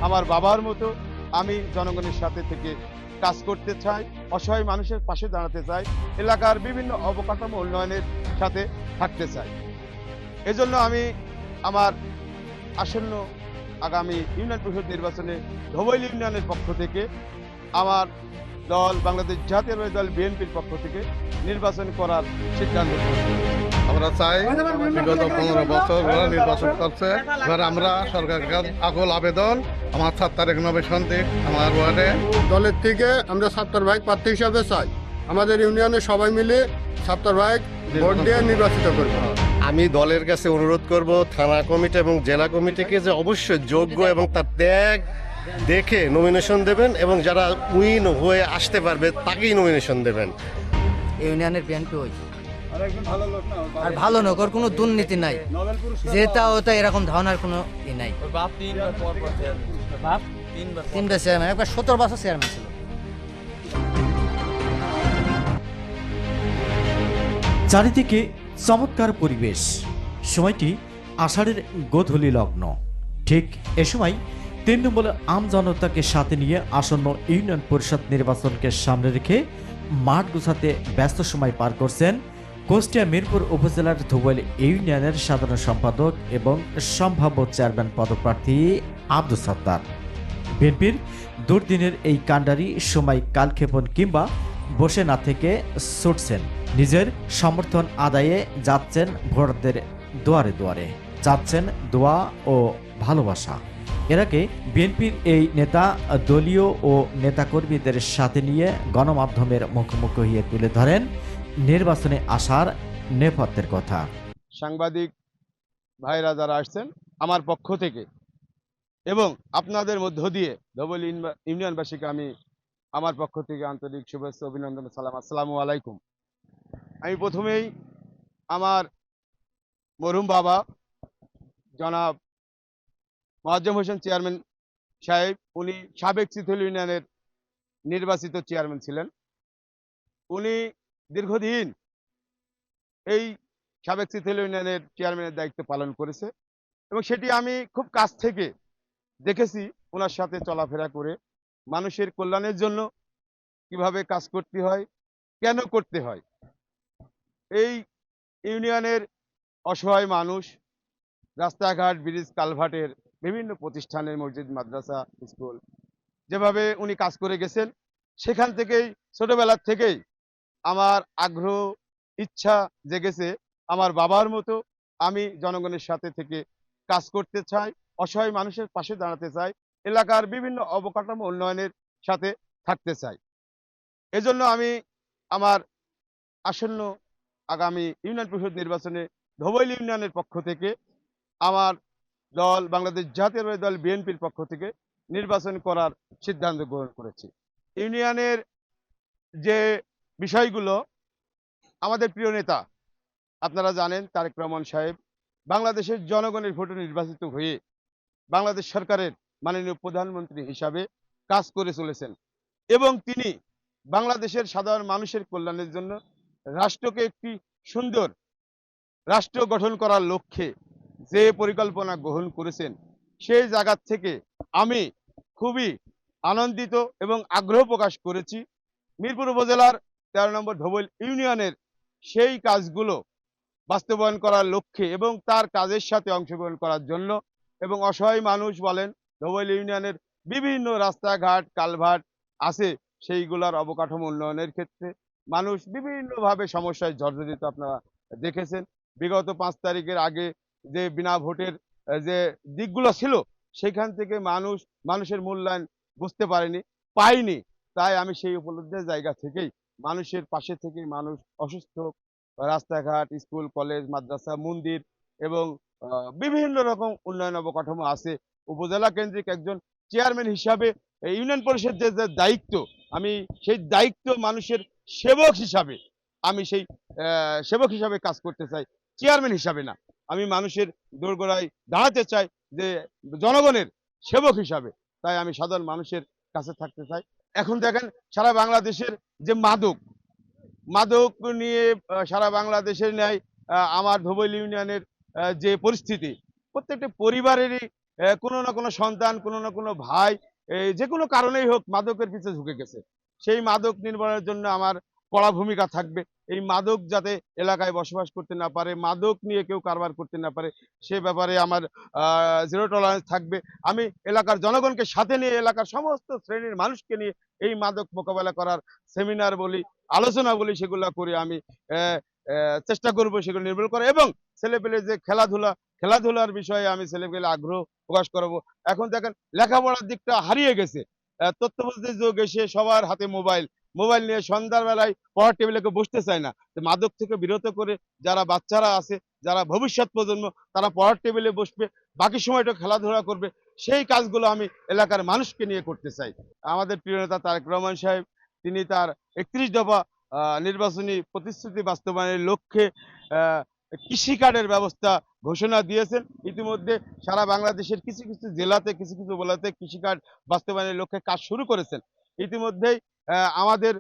আমার বাবার মতো আমি জনগণের সাথে থেকে কাজ করতে চাই, অসহায় মানুষের পাশে দাঁড়াতে চাই, এলাকার বিভিন্ন অবকাঠামো উন্নয়নের সাথে থাকতে চাই। এজন্য আমি আমার আসন্ন আগামী ইউনিয়ন পরিষদ নির্বাচনে ধবৈল ইউনিয়নের পক্ষ থেকে আমার দল বাংলাদেশ জাতীয়তাবাদী দল বিএনপির পক্ষ থেকে নির্বাচন করার সিদ্ধান্ত নিয়েছি। আমরা চাই বিগত 15 বছর ওরা নির্বাচন করছে, এবার আমরা সরকারকে আকুল আবেদন আমার 7 তারিখ নমিনেশন দিক আমার ওয়ার্ডে। দলের থেকে আমরা 70 ভাই প্রার্থী হিসাবে চাই। আমাদের ইউনিয়নে সবাই মিলে 70 ভাই ভোট দিয়ে নির্বাচিত করব। আমি দলের কাছে অনুরোধ করব থানা কমিটি এবং জেলা কমিটিকে যে অবশ্যই যোগ্য এবং তার ত্যাগ দেখে নমিনেশন দেবেন এবং যারা উইন হয়ে আসতে পারবে তাকেই নমিনেশন দেবেন। ইউনিয়নের বিএনপি ওই আর ভালো নয়, ওর কোনো দুর্নীতি নাই, যেটা ওটা এরকম ধারণার কোনো ই নাই। তিনবার চেয়ারম্যান, একবার 17 বছর চেয়ারম্যান ছিল। চারিদিকে চমৎকার পরিবেশ। সময়টি আষাঢ়ের গোধূলি লগ্ন। ঠিক এ সময় তৃণমূল আম জনতাকে সাথে নিয়ে আসন্ন ইউনিয়ন পরিষদ নির্বাচনকে সামনে রেখে মাঠ গুছাতে ব্যস্ত সময় পার করছেন কুষ্টিয়া মিরপুর উপজেলার ধুবৈল ইউনিয়নের সাধারণ সম্পাদক এবং সম্ভাব্য চেয়ারম্যান পদপ্রার্থী আব্দুস সত্তার। বিএনপির দুর্দিনের এই কাণ্ডারি সময় কালক্ষেপণ কিংবা বসে না থেকে ছুটছেন, নিজের সমর্থন আদায়ে যাচ্ছেন ভোটারদের দুয়ারে দুয়ারে, চাচ্ছেন দোয়া ও ভালোবাসা। এর আগে বিএনপির এই নেতা দলীয় ও নেতাকর্মীদের সাথে নিয়ে গণমাধ্যমের মুখোমুখি হয়ে তুলে ধরেন নির্বাচনে আসার নেপথ্যের কথা। সাংবাদিক ভাইরা যারা আসছেন আমার পক্ষ থেকে এবং আপনাদের মধ্য দিয়ে ধবৈল ইউনিয়নবাসীকে আমি আমার পক্ষ থেকে আন্তরিক শুভেচ্ছা, অভিনন্দন, সালাম, আসসালামু আলাইকুম। আমি প্রথমেই আমার মরহুম বাবা জনাব মোয়াজ্জেম হোসেন চেয়ারম্যান সাহেব, উনি সাবেক চিথল ইউনিয়নের নির্বাচিত চেয়ারম্যান ছিলেন। উনি দীর্ঘদিন এই সাবেক চিথল ইউনিয়নের চেয়ারম্যানের দায়িত্ব পালন করেছে এবং সেটি আমি খুব কাছ থেকে দেখেছি। ওনার সাথে চলাফেরা করে মানুষের কল্যাণের জন্য কিভাবে কাজ করতে হয়, কেন করতে হয়, এই ইউনিয়নের অসহায় মানুষ, রাস্তাঘাট, ব্রিজ, কালভার্টের বিভিন্ন প্রতিষ্ঠানের, মসজিদ, মাদ্রাসা, স্কুল যেভাবে উনি কাজ করে গেছেন, সেখান থেকেই ছোটবেলার থেকেই আমার আগ্রহ, ইচ্ছা জেগেছে আমার বাবার মতো আমি জনগণের সাথে থেকে কাজ করতে চাই, অসহায় মানুষের পাশে দাঁড়াতে চাই, এলাকার বিভিন্ন অবকাঠামো উন্নয়নের সাথে থাকতে চাই। এজন্য আমি আমার আসন্ন আগামী ইউনিয়ন পরিষদ নির্বাচনে ধবৈল ইউনিয়নের পক্ষ থেকে আমার দল বাংলাদেশ জাতীয়তাবাদী দল বিএনপির পক্ষ থেকে নির্বাচন করার সিদ্ধান্ত গ্রহণ করেছি। ইউনিয়নের যে বিষয়গুলো, আমাদের প্রিয় নেতা আপনারা জানেন তারেক রহমান সাহেব বাংলাদেশের জনগণের ভোটে নির্বাচিত হয়ে বাংলাদেশ সরকারের মাননীয় প্রধানমন্ত্রী হিসাবে কাজ করে চলেছেন এবং তিনি বাংলাদেশের সাধারণ মানুষের কল্যাণের জন্য রাষ্ট্রকে একটি সুন্দর রাষ্ট্র গঠন করার লক্ষ্যে যে পরিকল্পনা গ্রহণ করেছেন, সেই জায়গা থেকে আমি খুবই আনন্দিত এবং আগ্রহ প্রকাশ করেছি মিরপুর উপজেলার 13 নম্বর ধবৈল ইউনিয়নের সেই কাজগুলো বাস্তবায়ন করার লক্ষ্যে এবং তার কাজের সাথে অংশগ্রহণ করার জন্য। এবং অসহায় মানুষ বলেন, ধবৈল ইউনিয়নের বিভিন্ন রাস্তাঘাট, কালভার্ট আছে, সেইগুলোর অবকাঠামো উন্নয়নের ক্ষেত্রে মানুষ বিভিন্নভাবে সমস্যায় জর্জরিত। আপনারা দেখেছেন বিগত 5 তারিখের আগে যে বিনা ভোটের যে দিকগুলো ছিল, সেখান থেকে মানুষের মূল্যায়ন বুঝতে পায়নি। তাই আমি সেই উপলব্ধির জায়গা থেকেই মানুষের পাশে থেকে, মানুষ অসুস্থ, রাস্তাঘাট, স্কুল, কলেজ, মাদ্রাসা, মন্দির এবং বিভিন্ন রকম উন্নয়ন অবকাঠামো আছে, উপজেলা কেন্দ্রিক একজন চেয়ারম্যান হিসাবে ইউনিয়ন পরিষদের যে দায়িত্ব, আমি সেই দায়িত্ব মানুষের সেবক হিসাবে আমি সেই সেবক হিসাবে কাজ করতে চাই, চেয়ারম্যান হিসাবে না। আমি মানুষের দোরগোড়ায় দাঁড়াতে চাই যে জনগণের সেবক হিসাবে। তাই আমি সাধারণ মানুষের কাছে থাকতে চাই। এখন দেখেন সারা বাংলাদেশের যে মাদক নিয়ে সারা বাংলাদেশের ন্যায় আমার ধবৈল ইউনিয়নের যে পরিস্থিতি, প্রত্যেকটা পরিবারেরই কোনো না কোনো সন্তান, কোনো না কোনো ভাই, যে কোনো কারণেই হোক মাদকের পিছে ঝুঁকে গেছে। সেই মাদক নির্মূলের জন্য আমার কড়া ভূমিকা থাকবে। এই মাদক যাতে এলাকায় বসবাস করতে না পারে, মাদক নিয়ে কেউ কারবার করতে না পারে, সে ব্যাপারে আমার জিরো টলারেন্স থাকবে। আমি এলাকার জনগণকে সাথে নিয়ে, এলাকার সমস্ত শ্রেণীর মানুষকে নিয়ে এই মাদক মোকাবেলা করার সেমিনার বলি, আলোচনা বলি, সেগুলো করে আমি চেষ্টা করব সেগুলো নির্মূল করা। এবং ছেলেপেলে যে খেলাধুলার বিষয়ে আমি ছেলেপেলে আগ্রহ প্রকাশ করব। এখন দেখেন লেখাপড়ার দিকটা হারিয়ে গেছে। তথ্যপ্রযুক্তির যুগ এসে সবার হাতে মোবাইল নিয়ে সন্ধ্যার বেলায় পড়ার টেবিলে কেউ বসতে চায় না। তো মাদক থেকে বিরত করে যারা বাচ্চারা আছে, যারা ভবিষ্যৎ প্রজন্ম, তারা পড়ার টেবিলে বসবে, বাকি সময়টা খেলাধুলা করবে। সেই কাজগুলো আমি এলাকার মানুষকে নিয়ে করতে চাই। আমাদের প্রিয় নেতা তারেক রহমান সাহেব, তিনি তার 31 দফা নির্বাচনী প্রতিশ্রুতি বাস্তবায়নের লক্ষ্যে কৃষি কার্ডের ব্যবস্থা ঘোষণা দিয়েছেন। ইতিমধ্যে সারা বাংলাদেশের কিছু কিছু জেলাতে, কিছু কিছু উপজেলাতে কৃষি কার্ড বাস্তবায়নের লক্ষ্যে কাজ শুরু করেছেন। ইতিমধ্যেই আমাদের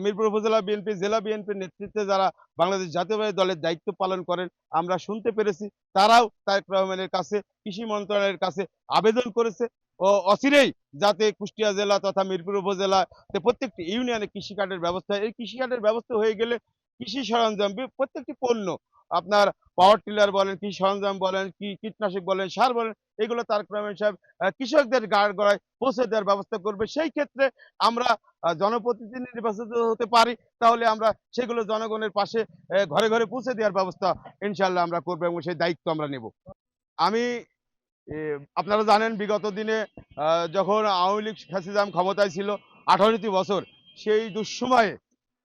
মিরপুর উপজেলা বিএনপি, জেলা বিএনপির নেতৃত্বে যারা বাংলাদেশ জাতীয়তাবাদী দলের দায়িত্ব পালন করেন, আমরা শুনতে পেরেছি তারাও তারেক রহমানের কাছে, কৃষি মন্ত্রণালয়ের কাছে আবেদন করেছে ও অচিরেই যাতে কুষ্টিয়া জেলা তথা মিরপুর উপজেলাতে প্রত্যেকটি ইউনিয়নে কৃষি কার্ডের ব্যবস্থা। এই কৃষি কার্ডের ব্যবস্থা হয়ে গেলে কৃষি সরঞ্জাম, প্রত্যেকটি পণ্য, আপনার পাওয়ার টিলার বলেন, কৃষি সরঞ্জাম বলেন, কীটনাশক বলেন, সার বলেন, এগুলো তারেক রহমান সাহেব কৃষকদের গাড় গড়ায় পৌঁছে দেওয়ার ব্যবস্থা করবে। সেই ক্ষেত্রে আমরা জনপ্রতিনিধি নির্বাচিত হতে পারি, তাহলে আমরা সেগুলো জনগণের পাশে ঘরে ঘরে পৌঁছে দেওয়ার ব্যবস্থা ইনশাল্লাহ আমরা করবো এবং সেই দায়িত্ব আমরা নেব। আমি আপনারা জানেন বিগত দিনে যখন আওয়ামী লীগ ফ্যাসিজম ক্ষমতায় ছিল 18টি বছর, সেই দুঃসময়ে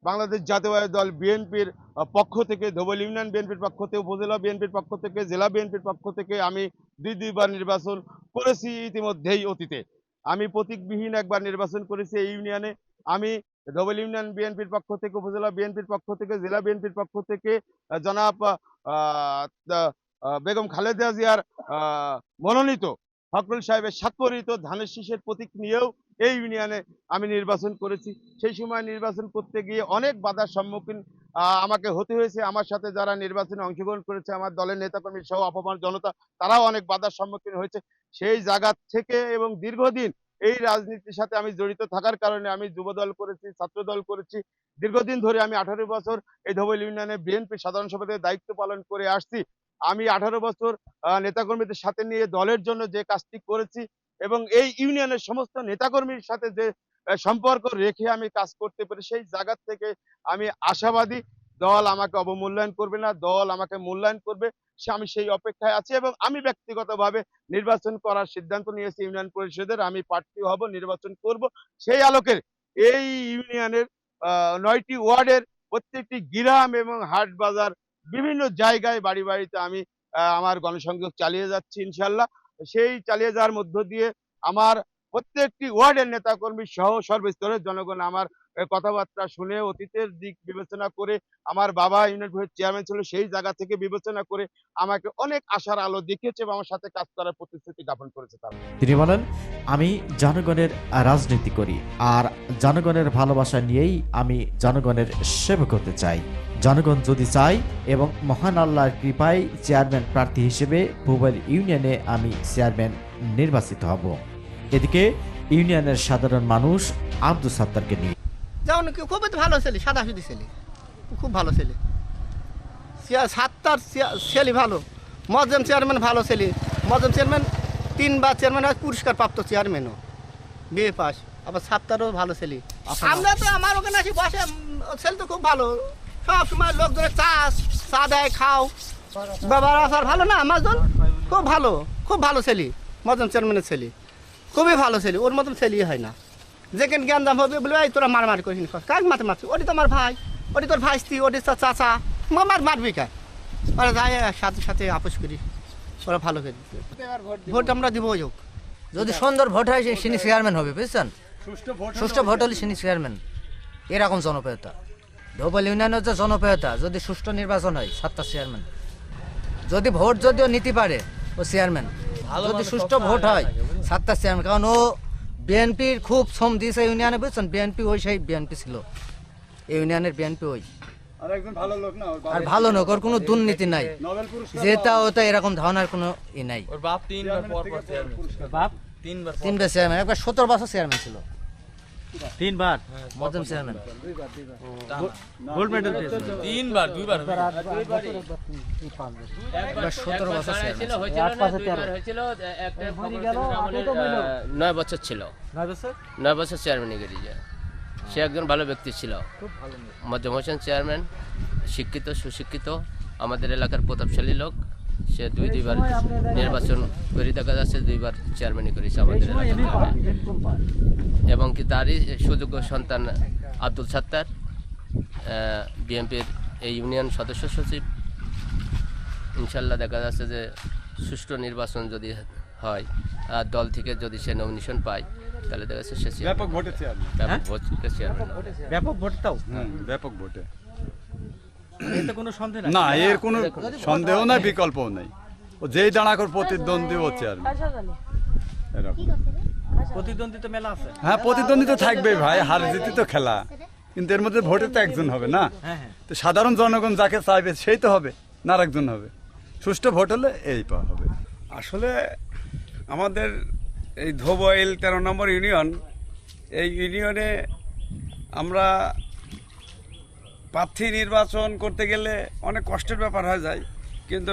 বাংলাদেশ জাতীয়তাবাদী দল বিএনপির পক্ষ থেকে, ধোবল ইউনিয়ন বিএনপির পক্ষ থেকে, উপজেলা বিএনপির পক্ষ থেকে, জেলা বিএনপির পক্ষ থেকে আমি দুইবার নির্বাচন করেছি। ইতিমধ্যেই অতীতে আমি প্রতীকবিহীন একবার নির্বাচন করেছি এই ইউনিয়নে। আমি ধোবল ইউনিয়ন বিএনপির পক্ষ থেকে, উপজেলা বিএনপির পক্ষ থেকে, জেলা বিএনপির পক্ষ থেকে জনাব বেগম খালেদা জিয়ার মনোনীত ফখরুল সাহেবের স্বাক্ষরিত ধানের শীষের প্রতীক নিয়েও এই ইউনিয়নে আমি নির্বাচন করেছি। সেই সময় নির্বাচন করতে গিয়ে অনেক বাধার সম্মুখীন আমাকে হতে হয়েছে। আমার সাথে যারা নির্বাচনে অংশগ্রহণ করেছে, আমার দলের নেতাকর্মী সহ অপমান জনতা, তারাও অনেক বাধার সম্মুখীন হয়েছে। সেই জায়গা থেকে এবং দীর্ঘদিন এই রাজনীতির সাথে আমি জড়িত থাকার কারণে আমি যুবদল করেছি, ছাত্রদল করেছি। দীর্ঘদিন ধরে আমি 18 বছর এই ধোবল ইউনিয়নে বিএনপি সাধারণ সম্পাদকের দায়িত্ব পালন করে আসছি। আমি 18 বছর নেতাকর্মীদের সাথে নিয়ে দলের জন্য যে কাজটি করেছি এবং এই ইউনিয়নের সমস্ত নেতাকর্মীর সাথে যে সম্পর্ক রেখে আমি কাজ করতে পারি, সেই জায়গা থেকে আমি আশাবাদী দল আমাকে অবমূল্যায়ন করবে না, দল আমাকে মূল্যায়ন করবে। আমি সেই অপেক্ষায় আছি এবং আমি ব্যক্তিগতভাবে নির্বাচন করার সিদ্ধান্ত নিয়েছি। ইউনিয়ন পরিষদের আমি প্রার্থী হব, নির্বাচন করব। সেই আলোকে এই ইউনিয়নের 9টি ওয়ার্ডের প্রত্যেকটি গ্রাম এবং হাট বাজার, বিভিন্ন জায়গায় বাড়ি বাড়িতে আমি আমার গণসংযোগ চালিয়ে যাচ্ছি ইনশাল্লাহ। সেই চালিয়ে যাওয়ার মধ্য দিয়ে আমার প্রত্যেকটি ওয়ার্ডের নেতাকর্মী সহ সর্বস্তরের জনগণ আমার কথাবার্তা শুনে, অতীতের দিক বিবেচনা করে, আমার বাবা ইউনিয়ন পরিষদ চেয়ারম্যান ছিল, সেই জায়গা থেকে বিবেচনা করে আমাকে অনেক আশার আলো দেখিয়েছে এবং আমার সাথে কাজ করার প্রতিশ্রুতি জ্ঞাপন করেছে তারা। তিনি বলেন, আমি জনগণের রাজনীতি করি আর জনগণের ভালোবাসা নিয়েই আমি জনগণের সেবা করতে চাই। জনগণ যদি চায় এবং মহান আল্লাহর কৃপায় চেয়ারম্যান প্রার্থী হিসেবে ভোবল ইউনিয়নে আমি চেয়ারম্যান নির্বাচিত হব। এদিকে ইউনিয়নের সাধারণ মানুষ আব্দুল সাত্তারকে নিয়ে, যেমন খুব ভালো ছেলে, সাদাসিধি ছেলে, খুব ভালো ছেলে। সাত্তার ছেলে ভালো, মজম চেয়ারম্যান ভালো ছেলে। মজম চেয়ারম্যান 3বার চেয়ারম্যান হয়, পুরস্কার প্রাপ্ত চেয়ারম্যানও, বিএ পাস। আবার সাত্তারও ভালো ছেলে। আমরা তো আমার ওখানে আছি বসে, ছেলে তো খুব ভালো, সব সময় লোকজনের চা দেয়, খাও, ব্যবহার আসার ভালো না। আমাজন খুব ভালো, খুব ভালো ছেলে। মজম চেয়ারম্যানের ছেলে খুবই ভালো ছেলে, ওর মতন ছেলেই হয় না। যেখানে জ্ঞান দাম হবে বলে এই তোরা মারামারি করিস, কাক মারতে মারছি, ওটি তো আমার ভাই, ওটি তোর ভাইস্তি, ওটি তোর চাচা, মারবি কা? ওরা যাই সাথে সাথে আপোষ করি, ওরা ভালো করে ভোট আমরা দিব। যদি সুন্দর ভোট হয় তিনি চেয়ারম্যান হবে, বুঝছেন? সুষ্ঠু ভোট হলে তিনি চেয়ারম্যান। এরকম জনপ্রিয়তা ধোবল ইউনিয়নের যে জনপ্রিয়তা, যদি সুষ্ঠু নির্বাচন হয় সাত্তার চেয়ারম্যান। যদি ভোট যদিও নিতে পারে ও চেয়ারম্যান, যদি সুষ্ঠু ভোট হয় সাত্তার চেয়ারম্যান। কারণ ও বিএনপির খুব শ্রম দিয়েছে ইউনিয়নে, বুঝছেন? বিএনপি ওই সেই বিএনপি ছিল, ইউনিয়নের বিএনপি ওই। আর ভালো লোক, ওর কোনো দুর্নীতি নাই, যেটা ওটা এরকম ধারণার কোনো ই নাই। তিনবার চেয়ারম্যান, একবার 17 বছর চেয়ারম্যান ছিল, 3 বার মধ্যম চেয়ারম্যান। গোল্ড মেডেল পেয়েছে। 3 বার 2 বার একবার 17 বছর চেয়ারম্যান। 9 বছর ছিল, 9 বছর 9 বছর চেয়ারম্যানই করি যায়। সে একজন ভালো ব্যক্তি ছিল, মধ্যম হোসেন চেয়ারম্যান, শিক্ষিত সুশিক্ষিত, আমাদের এলাকার প্রতাপশালী লোক। সে দুইবার নির্বাচন করে, দেখা যাচ্ছে 2বার চেয়ারম্যানই করেছে আমাদের এলাকার। এবং কি তারই সুযোগ্য সন্তান আব্দুল সাত্তার, বিএনপির এই ইউনিয়ন সদস্য সচিব। ইনশাল্লাহ দেখা যাচ্ছে যে সুষ্ঠু নির্বাচন যদি হয় আর দল থেকে যদি সে নমিনেশন পায়, তাহলে দেখা যাচ্ছে সে ব্যাপক ভোটে চেয়ারম্যান, ব্যাপক ভোট তাও ব্যাপক ভোটে। এতে কোনো সন্দেহ নাই। না, এর কোনো সন্দেহ নাই, বিকল্পও নাই। ও যেই দাঁড়াকর প্রতিদ্বন্দ্বী ও চেয়ারম্যান এরকম। প্রতিদ্বন্দ্বী তো মেলা আছে। হ্যাঁ, প্রতিদ্বন্দ্বী তো থাকবেই ভাই, হার জিতি তো খেলা, কিন্তু এর মধ্যে ভোটে তো একজন হবে না। হ্যাঁ হ্যাঁ, তো সাধারণ জনগণ যাকে চাইবে সেই তো হবে, না আরেকজন হবে। সুষ্ঠু ভোট হলে এই পাওয়া হবে। আসলে আমাদের এই ধোবইল 13 নম্বর ইউনিয়ন, এই ইউনিয়নে আমরা প্রার্থী নির্বাচন করতে গেলে অনেক কষ্টের ব্যাপার হয়ে যায়। কিন্তু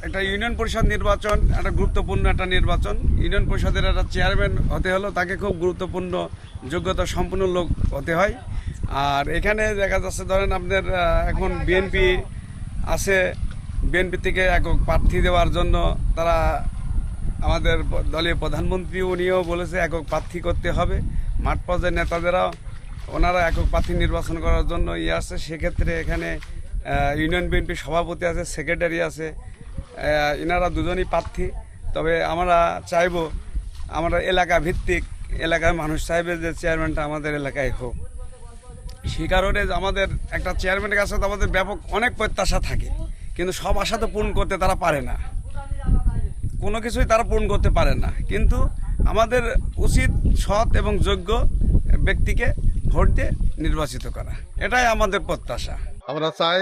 একটা ইউনিয়ন পরিষদ নির্বাচন একটা গুরুত্বপূর্ণ একটা নির্বাচন। ইউনিয়ন পরিষদের একটা চেয়ারম্যান হতে হলেও তাকে খুব গুরুত্বপূর্ণ যোগ্যতা সম্পন্ন লোক হতে হয়। আর এখানে দেখা যাচ্ছে ধরেন আপনার এখন বিএনপি আছে, বিএনপি থেকে একক প্রার্থী দেওয়ার জন্য তারা, আমাদের দলীয় প্রধানমন্ত্রী উনিও বলেছে একক প্রার্থী করতে হবে। মাঠ পর্যায়ের নেতাদেরাও ওনারা একক প্রার্থী নির্বাচন করার জন্য আছে। সেক্ষেত্রে এখানে ইউনিয়ন বিএনপি সভাপতি আছে, সেক্রেটারি আছে, এনারা দুজনই প্রার্থী। তবে আমরা চাইব, আমরা এলাকা ভিত্তিক, এলাকার মানুষ চাইবে যে চেয়ারম্যানটা আমাদের এলাকায় হোক। সেই কারণে আমাদের একটা চেয়ারম্যানের কাছে তো আমাদের ব্যাপক অনেক প্রত্যাশা থাকে, কিন্তু সব আশা তো পূরণ করতে তারা পারে না, কোনো কিছুই তারা পূরণ করতে পারে না। কিন্তু আমাদের উচিত সৎ এবং যোগ্য ব্যক্তিকে ভোট দিয়ে নির্বাচিত করা, এটাই আমাদের প্রত্যাশা। আমরা চাই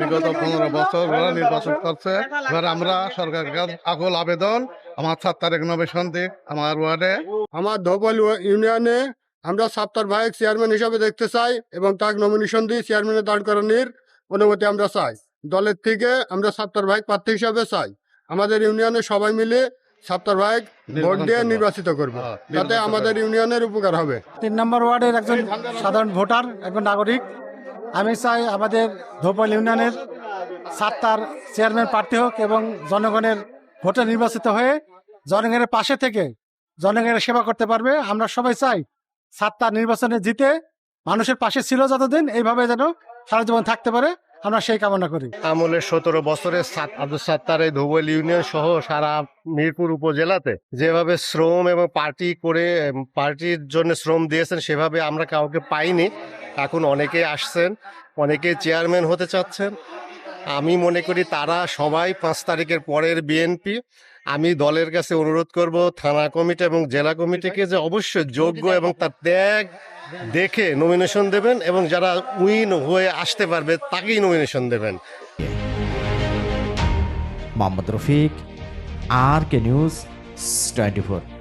বিগত 15 বছর ওরা নির্বাচন করছে, এবার আমরা সরকারের কাছে আকুল আবেদন, আমার 7 তারিখ নমিনেশন দিক আমার ওয়ার্ডে। আমার ধোবল ইউনিয়নে আমরা সাত্তার ভাই চেয়ারম্যান হিসাবে দেখতে চাই এবং তাকে নমিনেশন দিয়ে চেয়ারম্যানে দাঁড় করানোর অনুমতি আমরা চাই। দলের থেকে আমরা সাত্তার ভাই প্রার্থী হিসাবে চাই। আমাদের ইউনিয়নে সবাই মিলে সাত্তার ভাই ভোট দিয়ে নির্বাচিত করবে, যাতে আমাদের ইউনিয়নের উপকার হবে। 3 নম্বর ওয়ার্ডের একজন সাধারণ ভোটার, একজন নাগরিক। আমি চাই আমাদের ধোবল ইউনিয়নের সাত্তার চেয়ারম্যান প্রার্থী হোক এবং জনগণের ভোটে নির্বাচিত হয়ে জনগণের পাশে থেকে জনগণের সেবা করতে পারবে। আমরা সবাই চাই সাত্তার নির্বাচনে জিতে মানুষের পাশে ছিল যতদিন, এইভাবে যেন সারা জীবন থাকতে পারে, আমরা সেই কামনা করি। আমলের 17 বছরের আব্দুল সাত্তার এই ধোবইল ইউনিয়ন সহ সারা মিরপুর উপজেলাতে যেভাবে শ্রম এবং পার্টি করে পার্টির জন্য শ্রম দিয়েছেন, সেভাবে আমরা কাউকে পাইনি। এখন অনেকে আসছেন, অনেকে চেয়ারম্যান হতে চাচ্ছেন। আমি মনে করি তারা সবাই 5 তারিখের পরের বিএনপি। আমি দলের কাছে অনুরোধ করব থানা কমিটি এবং জেলা কমিটিকে যে অবশ্যই যোগ্য এবং তার ত্যাগ দেখে নমিনেশন দেবেন, এবং যারা উইন হয়ে আসতে পারবে তাকেই নমিনেশন দেবেন। Mohammad Rafiq, RK news 24।